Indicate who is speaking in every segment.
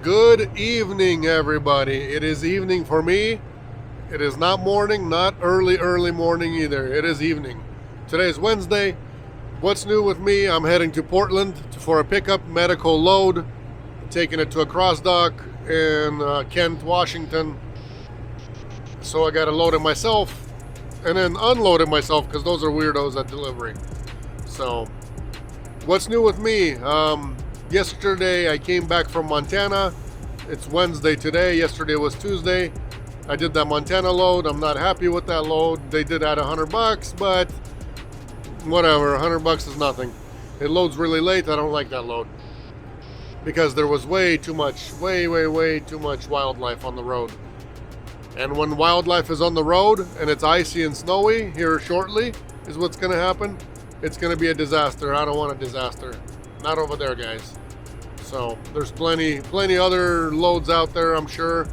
Speaker 1: Good evening, everybody. It is evening for me. It is not morning, not early morning either. It is evening. Today is Wednesday. What's new with me? I'm heading to Portland for a pickup medical load, taking it to a cross dock in Kent, Washington. So I got to load it myself and then unload it myself because those are weirdos at delivery. So what's new with me? Yesterday I came back from Montana. It's Wednesday today. Yesterday was Tuesday. I did that Montana load. I'm not happy with that load. They did add $100, but whatever. $100 is nothing. It loads really late. I don't like that load because there was way too much wildlife on the road. And when wildlife is on the road and it's icy and snowy here shortly is what's going to happen. It's going to be a disaster. I don't want a disaster. Not over there, guys. So there's plenty other loads out there, I'm sure,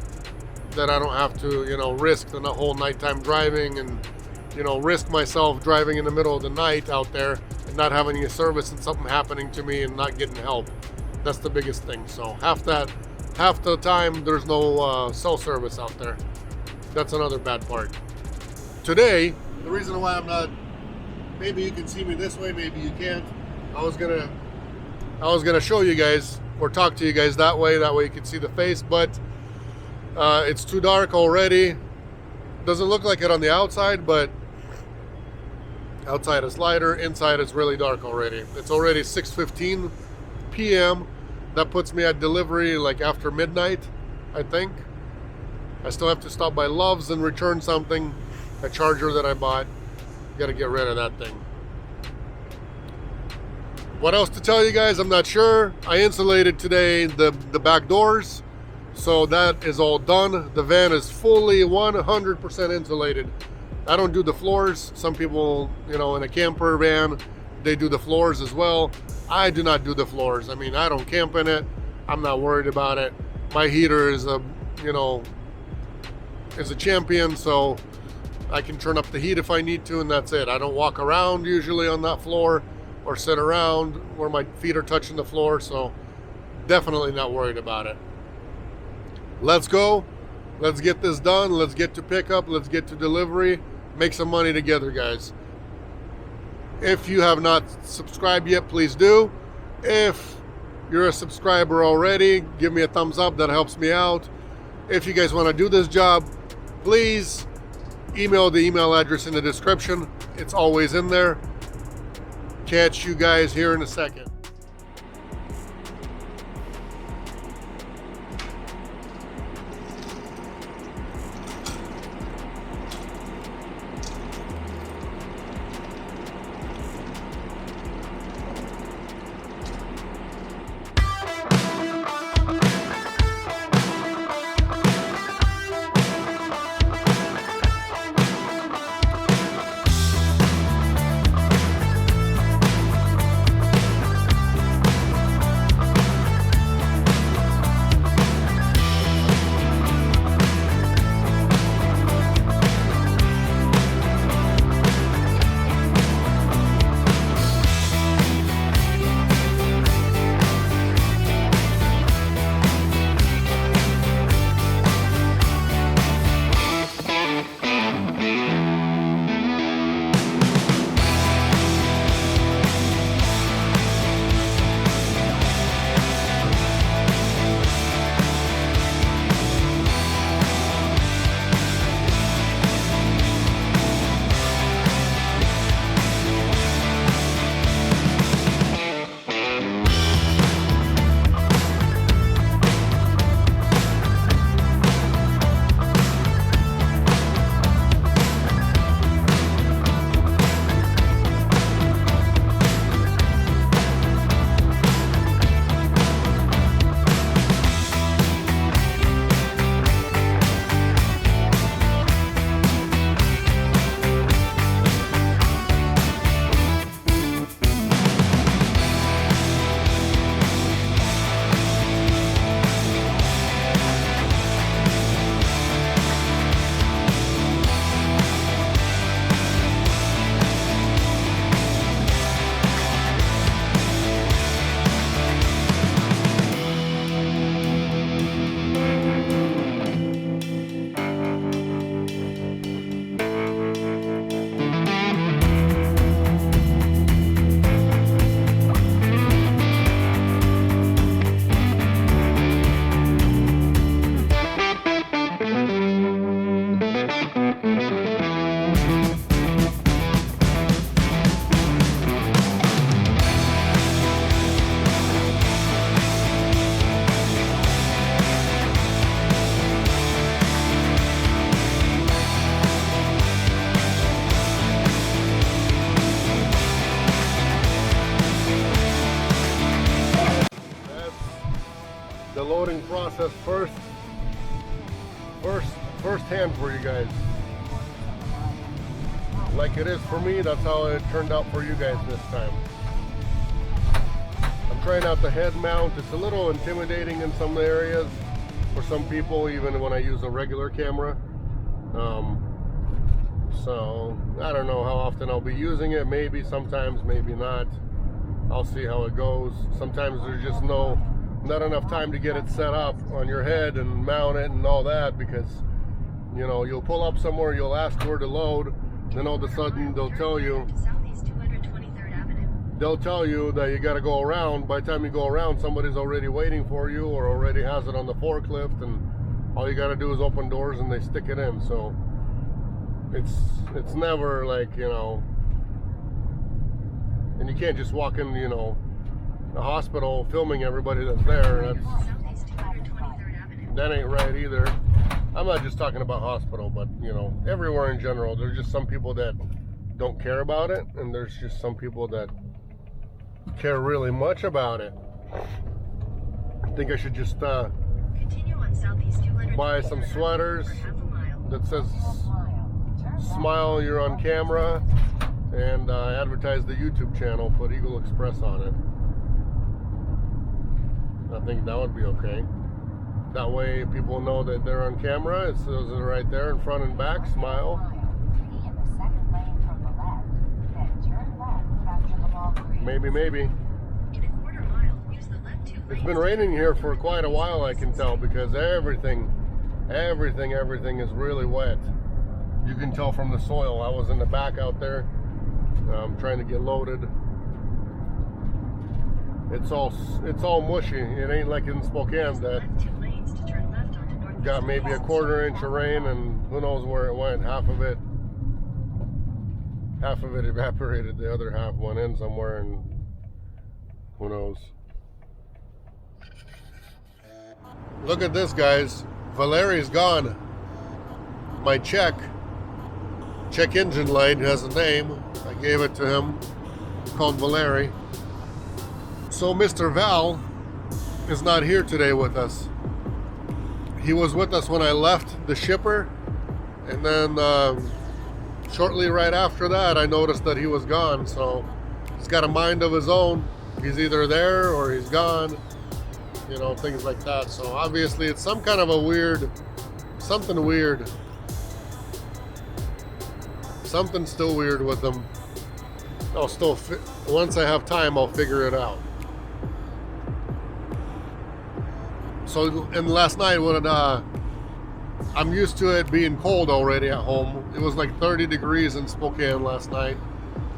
Speaker 1: that I don't have to, risk the whole nighttime driving and, risk myself driving in the middle of the night out there and not having any service and something happening to me and not getting help. That's the biggest thing. So half the time there's no cell service out there. That's another bad part. Today, the reason why I'm not, maybe you can see me this way, maybe you can't. I was gonna show you guys or talk to you guys that way you can see the face, but it's too dark already. Doesn't look like it on the outside, but outside is lighter, inside it's really dark already. It's already 6:15 p.m. That puts me at delivery like after midnight, I think. I still have to stop by Love's and return something, a charger that I bought. Gotta get rid of that thing. What else to tell you guys? I'm not sure. I insulated today the back doors, so that is all done. The van is fully 100% insulated. I don't do the floors. Some people, in a camper van, they do the floors as well. I do not do the floors. I mean, I don't camp in it. I'm not worried about it. My heater is a champion, so I can turn up the heat if I need to, and that's it. I don't walk around usually on that floor or sit around where my feet are touching the floor, so definitely not worried about it. Let's go. Let's get this done. Let's get to pickup. Let's get to delivery. Make some money together, guys. If you have not subscribed yet, please do. If you're a subscriber already, give me a thumbs up. That helps me out. If you guys want to do this job, please email the email address in the description. It's always in there. Catch you guys here in a second. loading process first hand for you guys. Like it is for me, that's how it turned out for you guys this time. I'm trying out the head mount. It's a little intimidating in some areas for some people, even when I use a regular camera. So I don't know how often I'll be using it. Maybe sometimes, maybe not. I'll see how it goes. Sometimes there's just not enough time to get it set up on your head and mount it and all that, because you know, you'll pull up somewhere, you'll ask where to load, then all of a sudden they'll tell you that you got to go around. By the time you go around, somebody's already waiting for you or already has it on the forklift, and all you got to do is open doors and they stick it in. So it's never like, you know, and you can't just walk in, you know, the hospital filming everybody that's there. That ain't right either. I'm not just talking about hospital, but you know, everywhere in general. There's just some people that don't care about it, and there's just some people that care really much about it. I think I should just buy some sweaters that says "Smile, you're on camera," and advertise the YouTube channel. Put Eagle Express on it. I think that would be okay. That way people know that they're on camera. It says it right there in front and back. Smile. Maybe. It's been raining here for quite a while, I can tell, because everything is really wet. You can tell from the soil. I was in the back out there trying to get loaded. It's all mushy. It ain't like in Spokane that got maybe a quarter inch of rain and who knows where it went. Half of it evaporated, the other half went in somewhere, and who knows. Look at this, guys. Valeri's gone. My check engine light has a name. I gave it to him. It's called Valeri. So Mr. Val is not here today with us. He was with us when I left the shipper, and then shortly right after that I noticed that he was gone. So he's got a mind of his own. He's either there or he's gone, you know, things like that. So obviously it's some kind of a something still weird with him. Once I have time, I'll figure it out. So, and last night when I'm used to it being cold already at home. It was like 30 degrees in Spokane last night.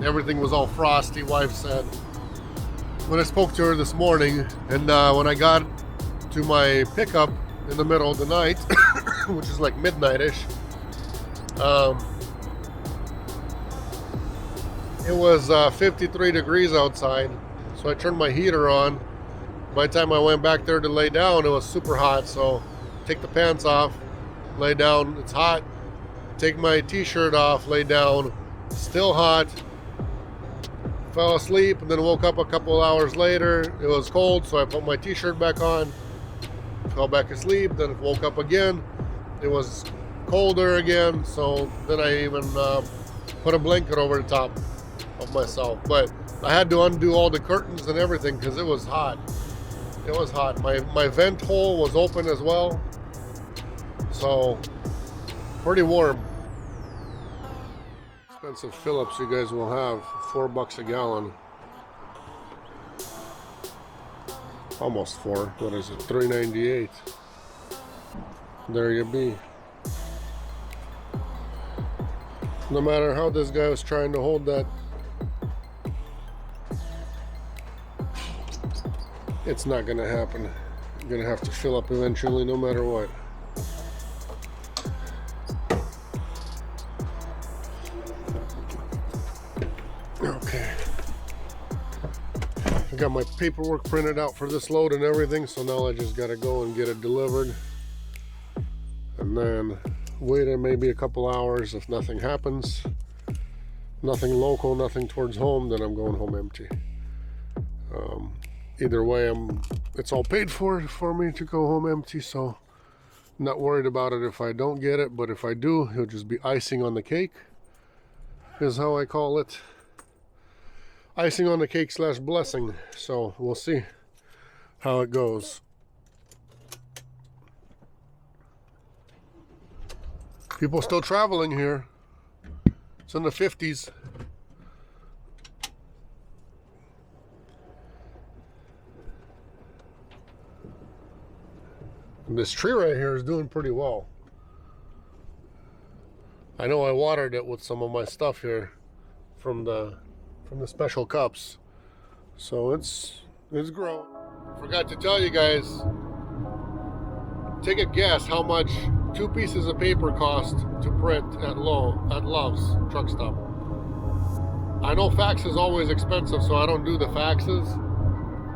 Speaker 1: Everything was all frosty, wife said. When I spoke to her this morning, and when I got to my pickup in the middle of the night, which is like midnight-ish, it was 53 degrees outside. So I turned my heater on. By the time I went back there to lay down, it was super hot. So take the pants off, lay down, it's hot. Take my t-shirt off, lay down, still hot. Fell asleep and then woke up a couple hours later. It was cold, so I put my t-shirt back on, fell back asleep, then woke up again. It was colder again, so then I even put a blanket over the top of myself. But I had to undo all the curtains and everything because it was hot. It was hot. My vent hole was open as well, so pretty warm. Expensive Phillips you guys will have, $4 a gallon. Almost 4. What is it? $3.98. There you be. No matter how this guy was trying to hold that, it's not gonna happen. You're gonna have to fill up eventually, no matter what. Okay. I got my paperwork printed out for this load and everything, so now I just gotta go and get it delivered. And then wait maybe a couple hours. If nothing happens, nothing local, nothing towards home, then I'm going home empty. either way, it's all paid for me to go home empty, so I'm not worried about it if I don't get it. But if I do, it'll just be icing on the cake, is how I call it. Icing on the cake / blessing. So we'll see how it goes. People still traveling here. It's in the 50s. And this tree right here is doing pretty well. I know I watered it with some of my stuff here from the special cups. So it's growing. Forgot to tell you guys, take a guess how much 2 pieces of paper cost to print at Love's truck stop. I know fax is always expensive, so I don't do the faxes.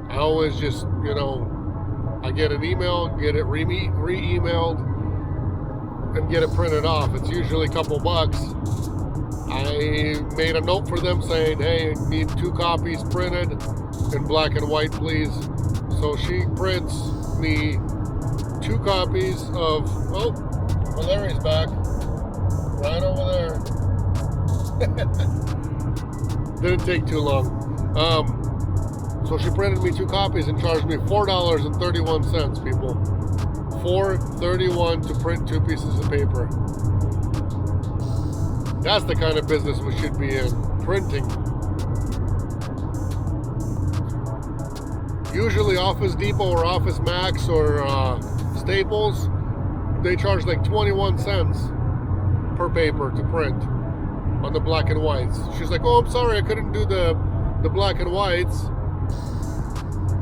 Speaker 1: I always just, I get an email, get it re-emailed, and get it printed off. It's usually a couple bucks. I made a note for them saying, hey, I need 2 copies printed in black and white, please. So she prints me 2 copies of, oh, Larry's back. Right over there. Didn't take too long. So she printed me 2 copies and charged me $4.31, people. $4.31 to print 2 pieces of paper. That's the kind of business we should be in, printing. Usually Office Depot or Office Max or Staples, they charge like 21 cents per paper to print on the black and whites. She's like, oh, I'm sorry, I couldn't do the black and whites.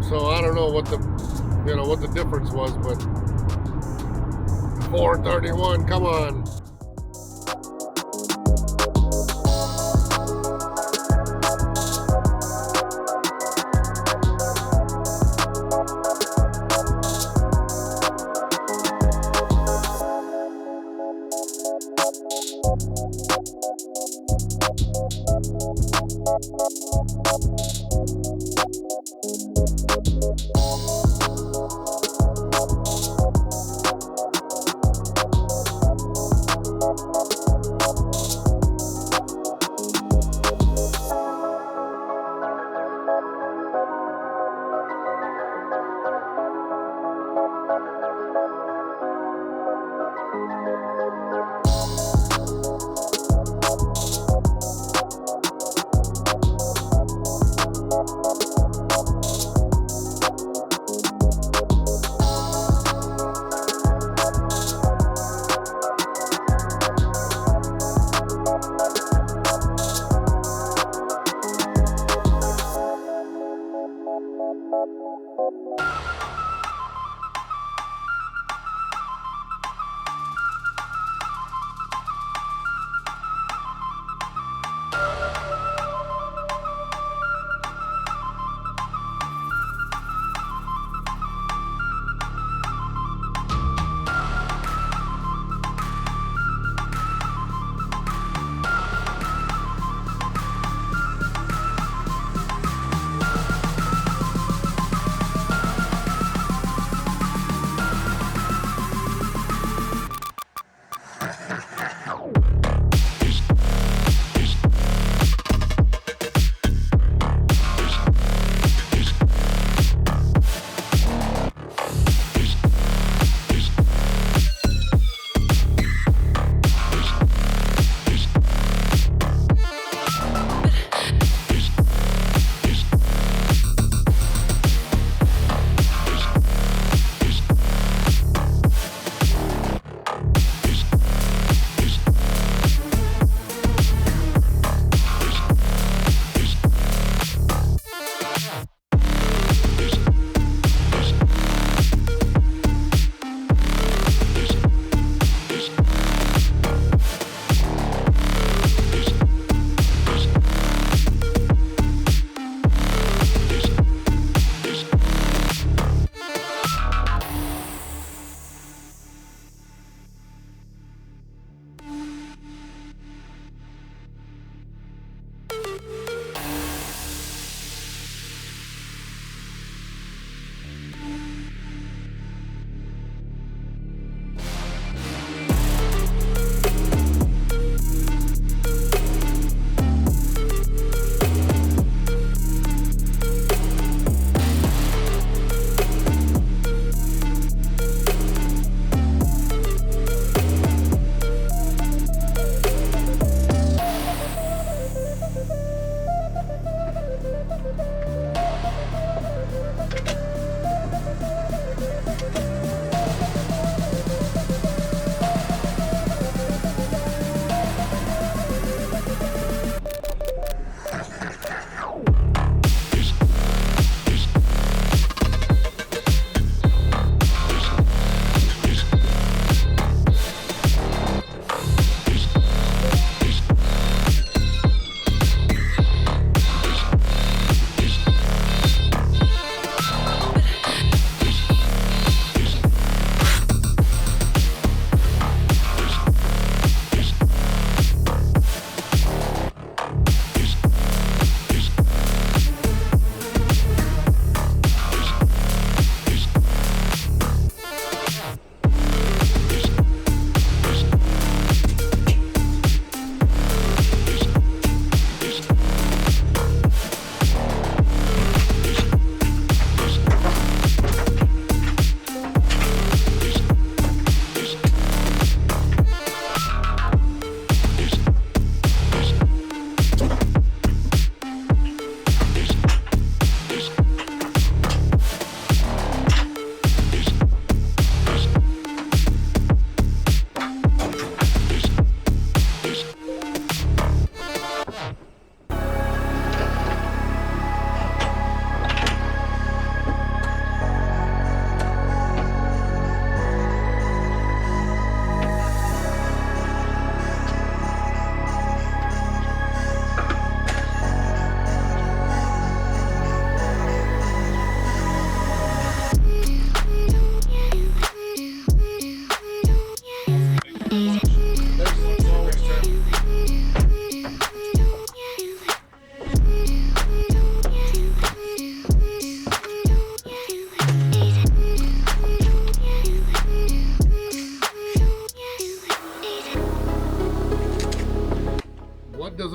Speaker 1: So I don't know what the difference was, but $4.31, come on.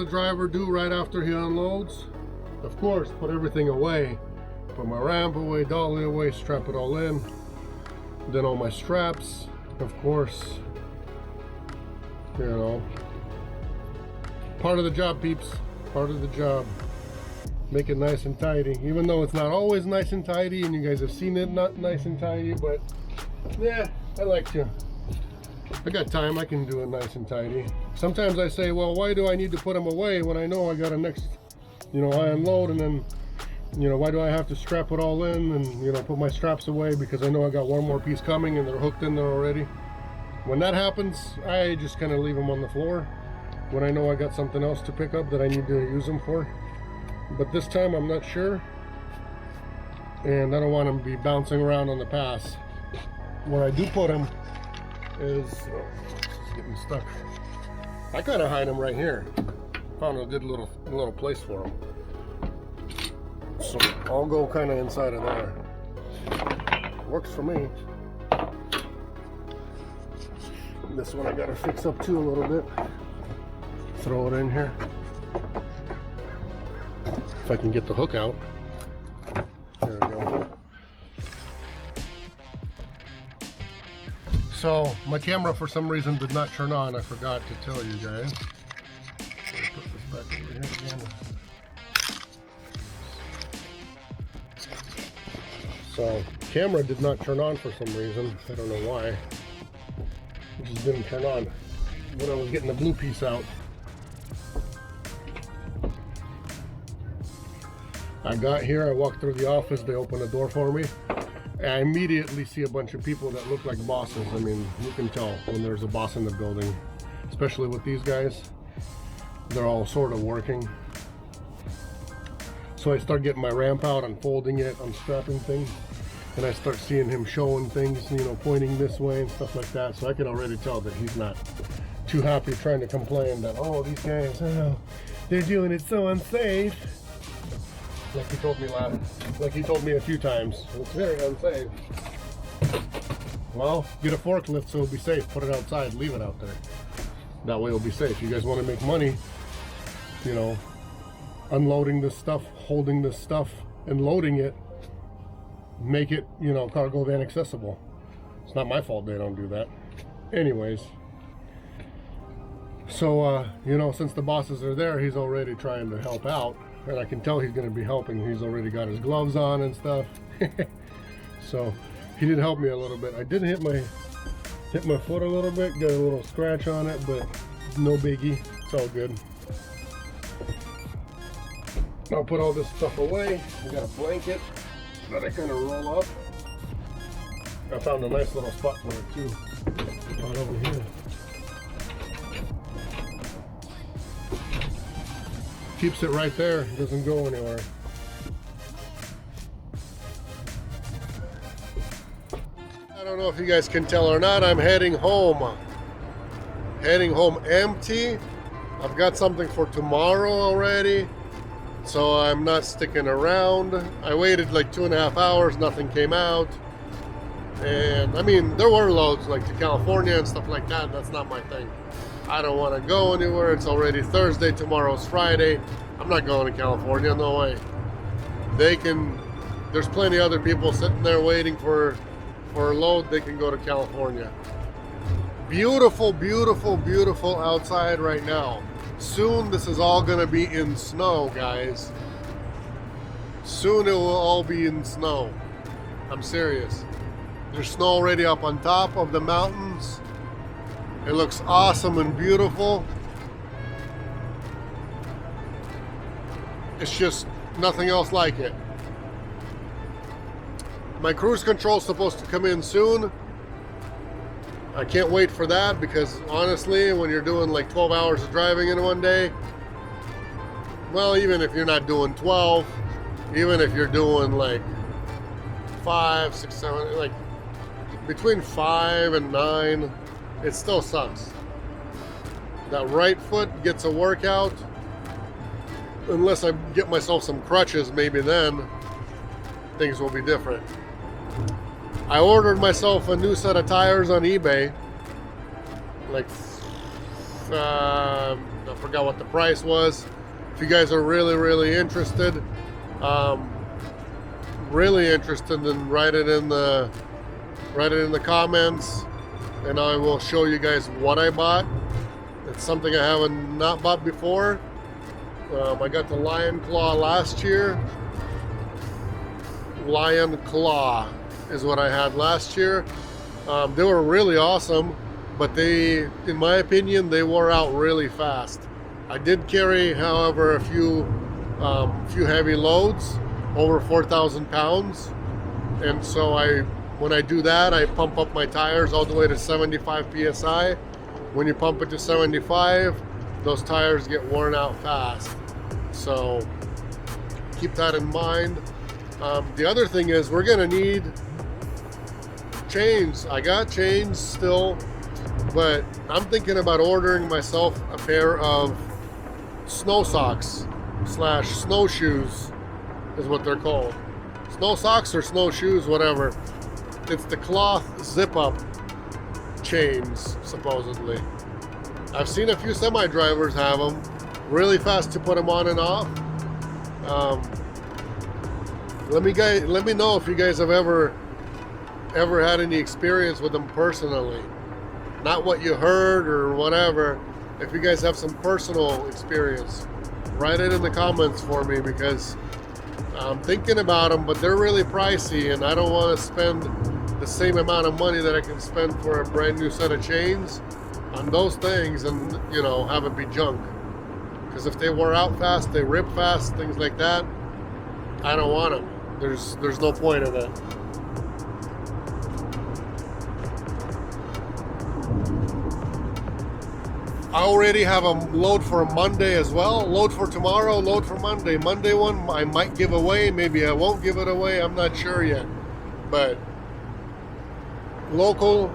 Speaker 1: a driver do right after he unloads? Of course, put everything away. Put my ramp away, dolly away, strap it all in. Then all my straps, of course. You know, part of the job, peeps. Part of the job. Make it nice and tidy. Even though it's not always nice and tidy, and you guys have seen it not nice and tidy, but yeah, I like to. I got time, I can do it nice and tidy. Sometimes I say, well, why do I need to put them away when I know I got a next, you know, I unload, and then, you know, why do I have to strap it all in and, you know, put my straps away because I know I got one more piece coming and they're hooked in there already. When that happens, I just kind of leave them on the floor when I know I got something else to pick up that I need to use them for. But this time I'm not sure, and I don't want them to be bouncing around on the pass. Where I do put them is, oh, it's getting stuck. I kind of hide them right here. Found a good little place for them. So I'll go kind of inside of there. Works for me. This one I gotta fix up too a little bit. Throw it in here. If I can get the hook out. There we go. So my camera for some reason did not turn on. I forgot to tell you guys. Put this back over here again. So camera did not turn on for some reason. I don't know why. It just didn't turn on when I was getting the blue piece out. I got here, I walked through the office, they opened the door for me. And I immediately see a bunch of people that look like bosses. I mean, you can tell when there's a boss in the building, especially with these guys. They're all sort of working. So I start getting my ramp out, unfolding it, unstrapping things. And I start seeing him showing things, you know, pointing this way and stuff like that. So I can already tell that he's not too happy, trying to complain that, oh, these guys, oh, they're doing it so unsafe. Like he told me a few times. It's very unsafe. Well, get a forklift so it'll be safe. Put it outside, leave it out there. That way it'll be safe. You guys want to make money, you know, unloading this stuff, holding this stuff, and loading it. Make it, you know, cargo van accessible. It's not my fault they don't do that. Anyways, so you know, since the bosses are there, he's already trying to help out, and I can tell he's going to be helping. He's already got his gloves on and stuff. So he did help me a little bit. I did hit my foot a little bit, got a little scratch on it, but no biggie. It's all good. I'll put all this stuff away. We got a blanket that I kind of roll up. I found a nice little spot for it too, right over here. Keeps it right there, doesn't go anywhere. I don't know if you guys can tell or not, I'm heading home. Heading home empty. I've got something for tomorrow already, so I'm not sticking around. I waited like 2.5 hours, nothing came out. And I mean, there were loads like to California and stuff like that. That's not my thing. I don't want to go anywhere. It's already Thursday, tomorrow's Friday. I'm not going to California, no way. There's plenty of other people sitting there waiting for a load. They can go to California. Beautiful, beautiful, beautiful outside right now. Soon this is all gonna be in snow, guys. Soon it will all be in snow. I'm serious. There's snow already up on top of the mountains. It looks awesome and beautiful. It's just nothing else like it. My cruise control is supposed to come in soon. I can't wait for that because honestly, when you're doing like 12 hours of driving in one day, well, even if you're not doing 12, even if you're doing like 5, 6, 7, like between 5 and 9, it still sucks. That right foot gets a workout. Unless I get myself some crutches, maybe then things will be different. I ordered myself a new set of tires on eBay like I forgot what the price was. If you guys are really interested, then write it in the comments, and I will show you guys what I bought. It's something I haven't not bought before. I got the Lion Claw last year. Lion Claw is what I had last year. They were really awesome, but they, in my opinion, they wore out really fast. I did carry, however, a few heavy loads, over 4,000 pounds, and so when I do that, I pump up my tires all the way to 75 psi. When you pump it to 75, those tires get worn out fast. So keep that in mind. The other thing is we're gonna need chains. I got chains still, but I'm thinking about ordering myself a pair of snow socks / snowshoes is what they're called. Snow socks or snowshoes, whatever. It's the cloth zip-up chains, supposedly. I've seen a few semi-drivers have them. Really fast to put them on and off. Let me know if you guys have ever had any experience with them personally. Not what you heard or whatever. If you guys have some personal experience, write it in the comments for me, because I'm thinking about them, but they're really pricey, and I don't want to spend the same amount of money that I can spend for a brand new set of chains on those things, and have it be junk. Because if they wear out fast, they rip fast, things like that, I don't want them. There's no point in it. I already have a load for Monday as well. Load for tomorrow, load for Monday. Monday one I might give away, maybe I won't give it away, I'm not sure yet. But local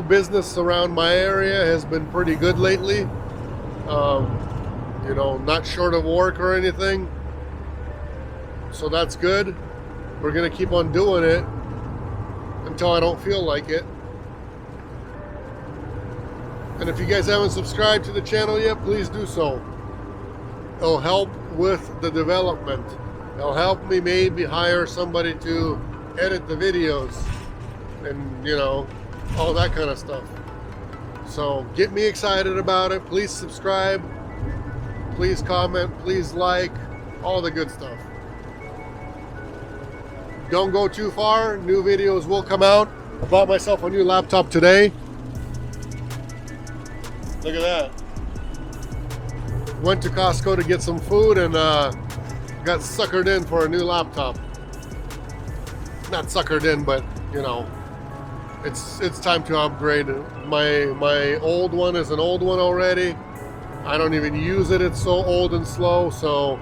Speaker 1: business around my area has been pretty good lately. Not short of work or anything. So that's good. We're gonna keep on doing it until I don't feel like it. And if you guys haven't subscribed to the channel yet, please do so. It'll help with the development. It'll help me maybe hire somebody to edit the videos and, all that kind of stuff. So get me excited about it. Please subscribe. Please comment. Please like. All the good stuff. Don't go too far. New videos will come out. I bought myself a new laptop today. Look at that. Went to Costco to get some food and got suckered in for a new laptop. Not suckered in, but it's time to upgrade. My old one is an old one already. I don't even use it. It's so old and slow. So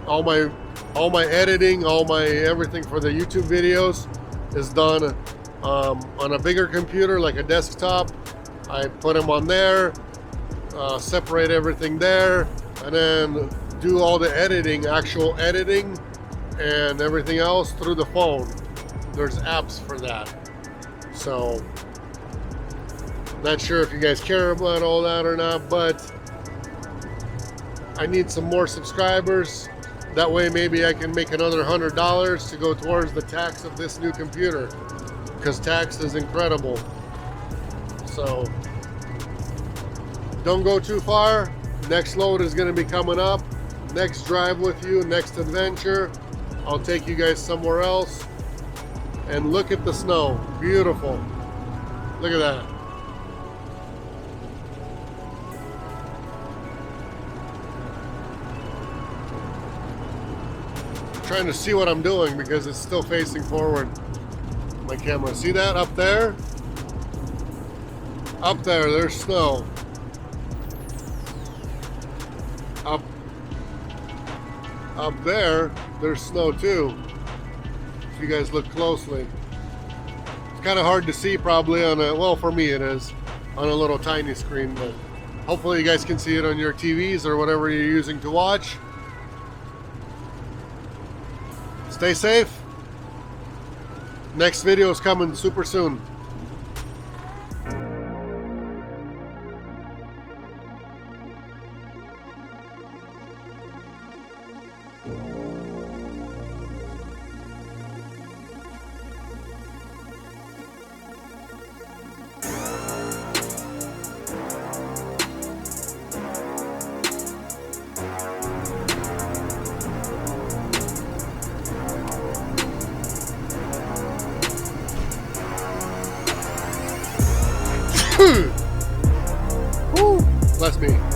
Speaker 1: all my editing, all my everything for the YouTube videos is done on a bigger computer, like a desktop. I put them on there, separate everything there, and then do all the editing, actual editing, and everything else through the phone. There's apps for that. So, not sure if you guys care about all that or not, but I need some more subscribers. That way maybe I can make another $100 to go towards the tax of this new computer, because tax is incredible. So don't go too far. Next load is going to be coming up. Next drive with you, next adventure. I'll take you guys somewhere else. And look at the snow. Beautiful. Look at that. I'm trying to see what I'm doing because it's still facing forward. My camera. See that up there? Up there, there's snow. Up there, there's snow too. If you guys look closely. It's kind of hard to see probably on a, well, for me it is, on a little tiny screen, but hopefully you guys can see it on your TVs or whatever you're using to watch. Stay safe. Next video is coming super soon. Woo! Bless me.